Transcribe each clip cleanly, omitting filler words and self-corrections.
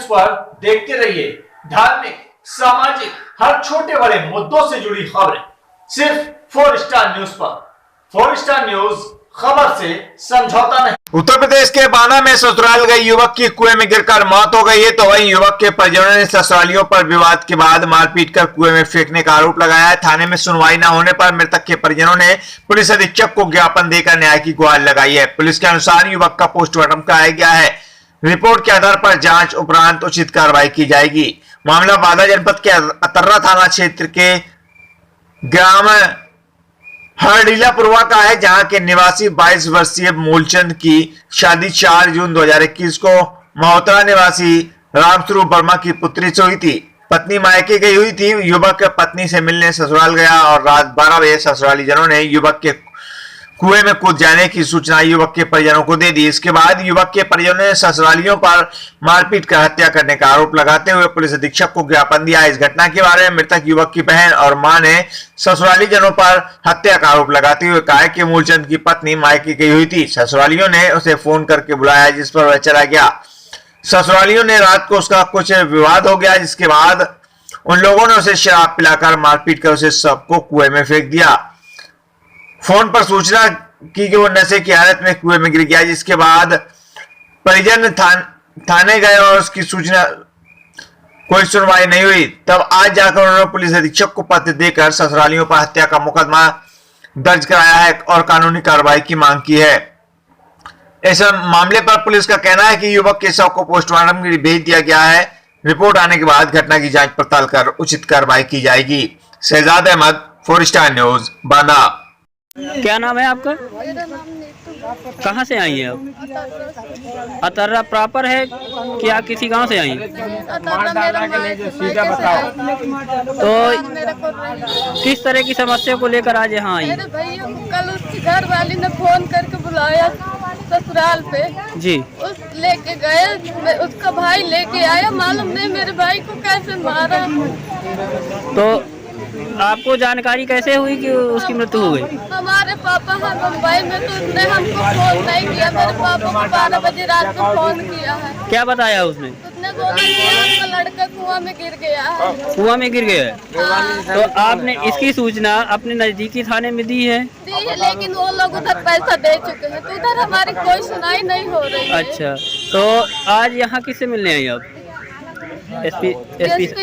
News पर देखते रहिए धार्मिक, सामाजिक, हर छोटे बड़े मुद्दों से जुड़ी खबरें सिर्फ 4 स्टार न्यूज पर। 4 स्टार न्यूज, खबर से समझौता नहीं। उत्तर प्रदेश के बांदा में ससुराल गए युवक की कुएं में गिरकर मौत हो गई है, तो वहीं युवक के परिजनों ने ससुरालियों पर विवाद के बाद मारपीट कर कुएं में फेंकने का आरोप लगाया है। थाने में सुनवाई न होने पर मृतक के परिजनों ने पुलिस अधीक्षक को ज्ञापन देकर न्याय की गुहार लगाई है। पुलिस के अनुसार युवक का पोस्टमार्टम कराया गया है। रिपोर्ट के आधार पर जांच उपरांत उचित कार्रवाई की जाएगी। मामला बांदा जनपद के अतर्रा थाना क्षेत्र के ग्राम हरडीलापुरवा का है, जहां के निवासी 22 वर्षीय मूलचंद की शादी 4 जून 2021 को महोत्तरा निवासी रामस्वरूप वर्मा की पुत्री से हुई थी। पत्नी मायके गई हुई थी। युवक पत्नी से मिलने ससुराल गया और रात 12 बजे ससुराली जनों ने युवक के कुएं में कूद जाने की सूचना युवक के परिजनों को दे दी। इसके बाद युवक के परिजनों ने ससुरालियों पर मारपीट कर हत्या करने का आरोप लगाते हुए पुलिस अधीक्षक को ज्ञापन दिया। इस घटना के बारे में मृतक युवक की बहन और मां ने ससुराली जनों पर हत्या का आरोप लगाते हुए कहा कि मूलचंद की पत्नी मायके गई हुई थी। ससुरालियों ने उसे फोन करके बुलाया, जिस पर वह चला गया। ससुरालियों ने रात को उसका कुछ विवाद हो गया, जिसके बाद उन लोगों ने उसे शराब पिलाकर मारपीट कर उसे सबको कुएं में फेंक दिया। फोन पर सूचना की कि वो नशे की हालत में कुएं में गिर गया, जिसके बाद परिजन थाने गए और उसकी सूचना कोई सुनवाई नहीं हुई। तब आज जाकर उन्होंने पुलिस अधीक्षक को पत्र देकर ससुरालियों पर हत्या का मुकदमा दर्ज कराया है और कानूनी कार्रवाई की मांग की है। इस मामले पर पुलिस का कहना है कि युवक के शव को पोस्टमार्टम के लिए भेज दिया गया है। रिपोर्ट आने के बाद घटना की जांच पड़ताल कर उचित कार्रवाई की जाएगी। Shahzad Ahmed, 4 star news, Banda. क्या नाम है आपका? कहाँ से आई हैं आप? अतर्रा प्रॉपर है क्या किसी गांव से आई हैं? तो किस तरह की समस्या को लेकर आज यहाँ आई? कल उसकी घर वाली ने फोन करके बुलाया ससुराल पे जी, उस लेके गए, उसका भाई लेके आया। मालूम नहीं मेरे भाई को कैसे मारा। तो आपको जानकारी कैसे हुई कि उसकी मृत्यु हो गई? हमारे पापा हैं मुंबई में, तो उसने हमको फोन नहीं किया। मेरे पापा को 12 बजे रात को फोन किया है। क्या बताया उसने? उसने बोला कि आपका लड़का कुआं में गिर गया है। कुआं में गिर गया है? तो आपने इसकी सूचना अपने नजदीकी थाने में दी है? दी है, लेकिन वो लोग उधर पैसा दे चुके हैं, तो उधर हमारी कोई सुनाई नहीं हो रही है। अच्छा, तो आज यहाँ किससे मिलने आई आप? एसपी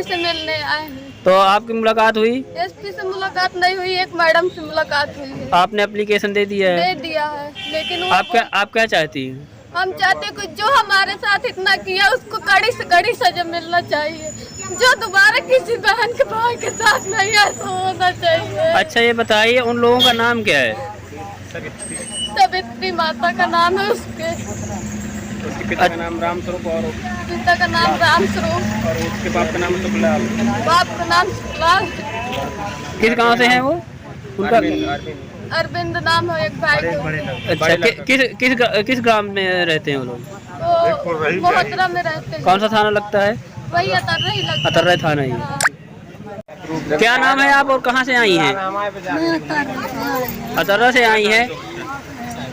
से मिलने आए हैं। तो आपकी मुलाकात हुई? एसपी से मुलाकात नहीं हुई, एक मैडम से मुलाकात हुई है। आपने एप्लीकेशन दे दिया है? दे दिया है, लेकिन आप क्या चाहती हैं? हम चाहते हैं कि जो हमारे साथ इतना किया उसको कड़ी से कड़ी सजा मिलना चाहिए। जो दोबारा किसी बहन के भाई के साथ नहीं ऐसा होना चाहिए। अच्छा, ये बताइए उन लोगों का नाम क्या है? सवित्री माता का नाम है उसके पिता का नाम रामस्वरूप और पिता का नाम रामस्वरूप और उसके बाप का नाम शुक्लाल। बाप का नाम शुक्लाल। किस गांव से हैं वो? उनका अरविंद नाम है एक भाई को। अच्छा, किस ग्राम में रहते हैं वो लोग? वो मोहतरा में रहते हैं। कौन सा थाना लगता है? वही अतर्रा ही लगता है। अतर्रा थाना ही। क्या नाम है आप और कहाँ से आई हैं? अतर्रा से आई हैं।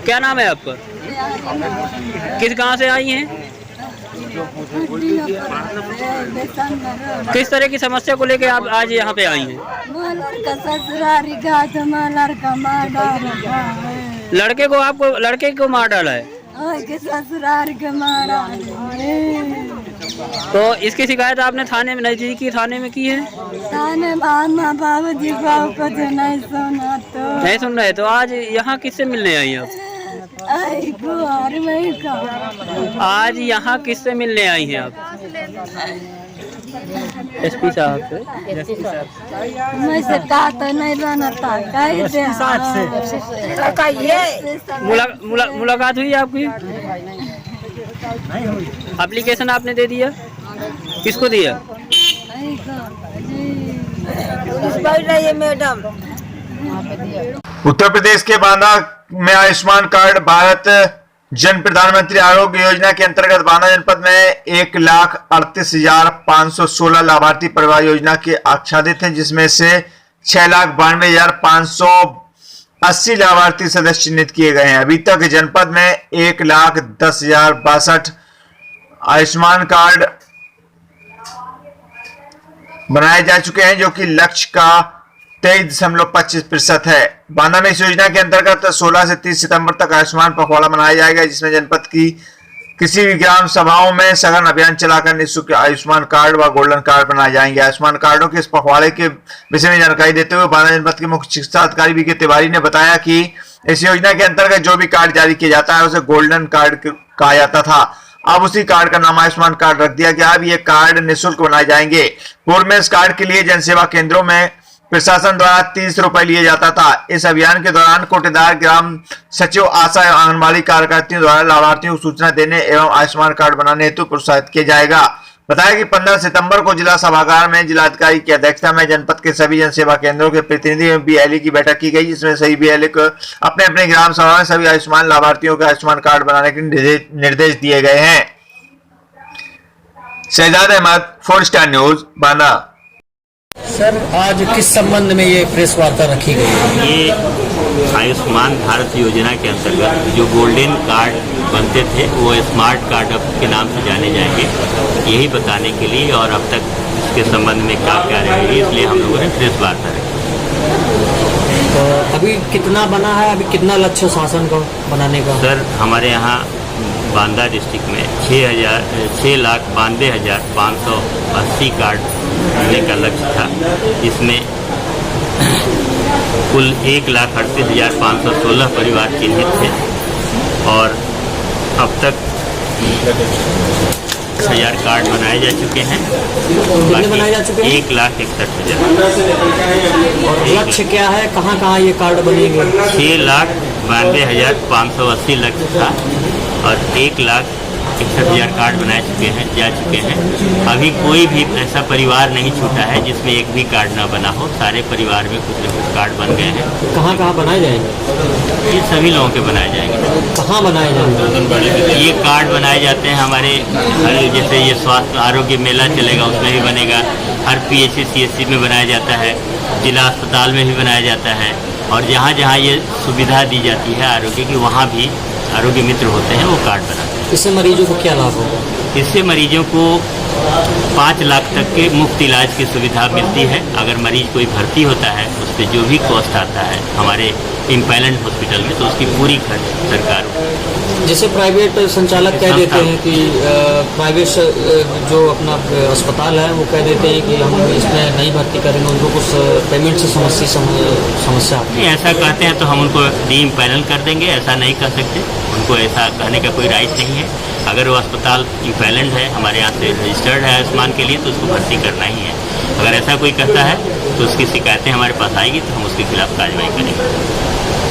क्या नाम है आपका? किस गांव से आई हैं? किस तरह की समस्या को लेकर आप आज यहाँ पे आई हैं? लड़के को मार डाला है। तो इसकी शिकायत आपने थाने में, नजदीकी थाने में की है? नहीं सुन रहे, तो आज यहाँ किससे मिलने आई आप? आज यहाँ किससे मिलने आई हैं आप? एसपी साहब से? मुलाकात हुई आपकी? एप्लीकेशन आपने दे दिया? किसको दिया? मैडम। उत्तर प्रदेश के बांदा में आयुष्मान कार्ड भारत जन प्रधानमंत्री आरोग्य योजना के अंतर्गत बांदा जनपद में 1,38,516 लाभार्थी परिवार योजना के आच्छादित हैं, जिसमें से 6,92,580 लाभार्थी सदस्य चिन्हित किए गए हैं। अभी तक जनपद में 1,10,062 आयुष्मान कार्ड बनाए जा चुके हैं, जो कि लक्ष्य का 23.25% है। बांदा में इस योजना के अंतर्गत 16 से 30 सितंबर तक आयुष्मान पखवाड़ा मनाया जाएगा, जिसमें जनपद की किसी भी ग्राम सभाओं में सघन अभियान चलाकर निःशुल्क आयुष्मान कार्ड व गोल्डन कार्ड बनाए जाएंगे। आयुष्मान कार्डों के इस पखवाड़े के विषय में जानकारी देते हुए बांदा जनपद के मुख्य चिकित्सा अधिकारी बीके तिवारी ने बताया कि इस योजना के अंतर्गत जो भी कार्ड जारी किया जाता है उसे गोल्डन कार्ड कहा जाता था। अब उसी कार्ड का नाम आयुष्मान कार्ड रख दिया गया। अब ये कार्ड निःशुल्क बनाए जाएंगे। पूर्व में इस कार्ड के लिए जनसेवा केंद्रों में प्रशासन द्वारा 30 रुपए लिए जाता था। इस अभियान के दौरान कोटेदार, ग्राम सचिव, आशा एवं आंगनबाड़ी कार्यकर्तियों द्वारा लाभार्थियों को सूचना देने एवं आयुष्मान कार्ड बनाने हेतु प्रोत्साहित किया जाएगा। बताया कि 15 सितंबर को जिला सभागार में जिलाधिकारी की अध्यक्षता में जनपद के सभी जनसेवा केंद्रों के प्रतिनिधि एवं बीएलई की बैठक की गई, जिसमें सभी बीएलई को अपने अपने ग्राम सभा में सभी आयुष्मान लाभार्थियों को आयुष्मान कार्ड बनाने के निर्देश दिए गए हैं। Shahzad Ahmed, 4 star news, Banda. Sir, आज किस संबंध में ये प्रेस वार्ता रखी गई है? ये आयुष्मान भारत योजना के अंतर्गत जो गोल्डन कार्ड बनते थे वो स्मार्ट कार्ड अब के नाम से जाने जाएंगे, यही बताने के लिए और अब तक इसके संबंध में क्या क्या रहेगी, इसलिए हम लोगों ने प्रेस वार्ता रखी। तो अभी कितना बना है, अभी कितना लक्ष्य शासन को बनाने का? सर, हमारे यहाँ बांदा डिस्ट्रिक्ट में 6,92,580 कार्ड देने का लक्ष्य था, जिसमें कुल 1,38,516 परिवार चिन्हित थे और अब तक 1000 कार्ड बनाए जा चुके हैं। कितने बनाए जा चुके हैं? 1,61,000। और लक्ष्य क्या है, कहाँ कहाँ ये कार्ड बनेंगे? 6,92,580 लक्ष्य था और 1,61,000 कार्ड बनाए जा चुके हैं। अभी कोई भी ऐसा परिवार नहीं छूटा है जिसमें एक भी कार्ड ना बना हो। सारे परिवार में कुछ न कुछ कार्ड बन गए हैं। कहाँ कहाँ बनाए जाएंगे? ये सभी लोगों के बनाए जाएंगे। कहाँ बनाए जाएंगे? ये कार्ड बनाए जाते हैं हमारे, जैसे ये स्वास्थ्य आरोग्य मेला चलेगा उसमें भी बनेगा, हर PHC CHC में बनाया जाता है, जिला अस्पताल में भी बनाया जाता है और जहाँ जहाँ ये सुविधा दी जाती है आरोग्य की, वहाँ भी आरोग्य मित्र होते हैं, वो कार्ड बनाते हैं। इससे मरीजों को क्या लाभ होगा? इससे मरीजों को 5 लाख तक के मुफ्त इलाज की सुविधा मिलती है। अगर मरीज कोई भर्ती होता है उस पर जो भी कॉस्ट आता है हमारे इम्पैलेंट हॉस्पिटल में, तो उसकी पूरी खर्च सरकार। जैसे प्राइवेट संचालक कह देते हैं कि प्राइवेट जो अपना अस्पताल है वो कह देते हैं कि हम इसमें नहीं भर्ती करेंगे, उनको कुछ पेमेंट से समस्या आती है। ऐसा कहते हैं तो हम उनको डी इम्पैनल कर देंगे, ऐसा नहीं कर सकते। उनको ऐसा कहने का कोई राइट नहीं है। अगर वो अस्पताल इम्पैलेंट है, हमारे यहाँ से रजिस्टर्ड है आयुष्मान के लिए, तो उसको भर्ती करना ही है। अगर ऐसा कोई कहता है तो उसकी शिकायतें हमारे पास आएगी तो हम उसके खिलाफ कार्रवाई करेंगे।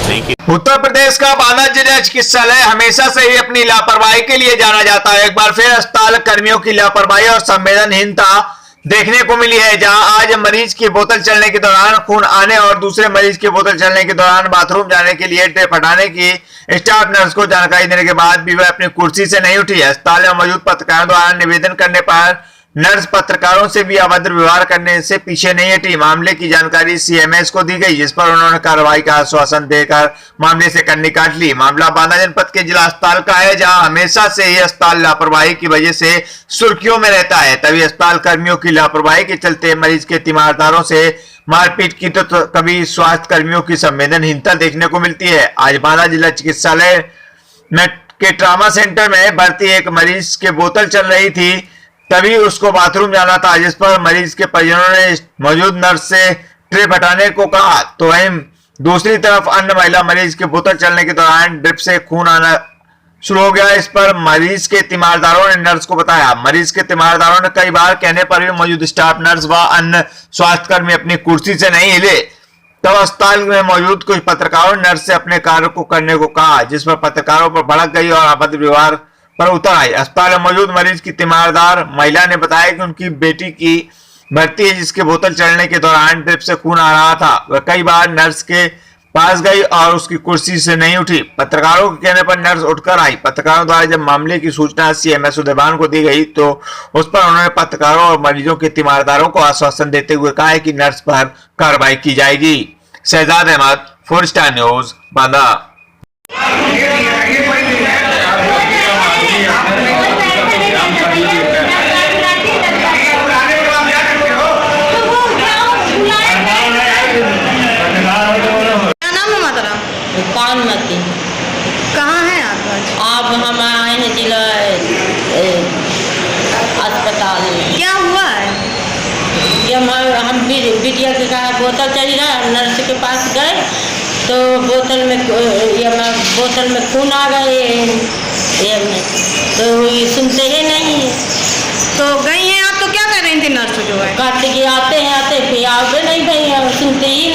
Thank you. उत्तर प्रदेश का बांदा जिला चिकित्सालय हमेशा से ही अपनी लापरवाही के लिए जाना जाता है। एक बार फिर अस्पताल कर्मियों की लापरवाही और संवेदनहीनता देखने को मिली है, जहां आज मरीज की बोतल चलने के दौरान खून आने और दूसरे मरीज की बोतल चलने के दौरान बाथरूम जाने के लिए ड्रिप हटाने की स्टाफ नर्स को जानकारी देने के बाद भी वह अपनी कुर्सी से नहीं उठी। अस्पताल में मौजूद पत्रकारों द्वारा निवेदन करने पर नर्स पत्रकारों से भी अभद्र व्यवहार करने से पीछे नहीं हटी। मामले की जानकारी CMS को दी गई, जिस पर उन्होंने कार्रवाई का आश्वासन देकर मामले से कन्नी काट ली। मामला बांदा जनपद के जिला अस्पताल का है, जहां हमेशा से ही अस्पताल लापरवाही की वजह से सुर्खियों में रहता है। तभी अस्पताल कर्मियों की लापरवाही के चलते मरीज के तीमारदारों से मारपीट की तो कभी स्वास्थ्य कर्मियों की संवेदनहीनता देखने को मिलती है। आज बांदा जिला चिकित्सालय में के ट्रामा सेंटर में भर्ती एक मरीज के बोतल चल रही थी, तभी उसको बाथरूम जाना था, जिस पर मरीज के परिजनों ने मौजूद नर्स से ड्रिप हटाने को कहा। तो वहीं दूसरी तरफ अन्य महिला मरीज के बोतल चलने के दौरान ड्रिप से खून आना शुरू हो गया। इस पर मरीज के तीमारदारों ने नर्स को बताया। मरीज के तीमारदारों ने कई बार कहने पर भी मौजूद स्टाफ नर्स व अन्य स्वास्थ्यकर्मी अपनी कुर्सी से नहीं हिले। तब अस्पताल में मौजूद कुछ पत्रकारों ने नर्स से अपने कार्य को करने को कहा, जिस पर पत्रकारों पर भड़क गई और अभद्र व्यवहार पर उतर आई। अस्पताल में मौजूद मरीज की तीमारदार महिला ने बताया कि उनकी बेटी की भर्ती है, जिसके बोतल चलने के दौरान ड्रिप से खून आ रहा था। वह कई बार नर्स के पास गई और उसकी कुर्सी से नहीं उठी। पत्रकारों के कहने पर नर्स उठकर आई। पत्रकारों द्वारा जब मामले की सूचना CMS उदयभान को दी गई तो उस पर उन्होंने पत्रकारों और मरीजों के तीमारदारों को आश्वासन देते हुए कहा कि नर्स पर कार्रवाई की जाएगी। Shahzad Ahmed, 4 star news, Banda. बिटिया के कहा बोतल चाहिए रहा, नर्स के पास गए तो बोतल में खून आ गए ये में, तो ये सुनते ही नहीं है। तो गई हैं आप, तो क्या कर रही थी नर्स जो है? कहते कि आते हैं फिर आओगे नहीं भाई, सुनते ही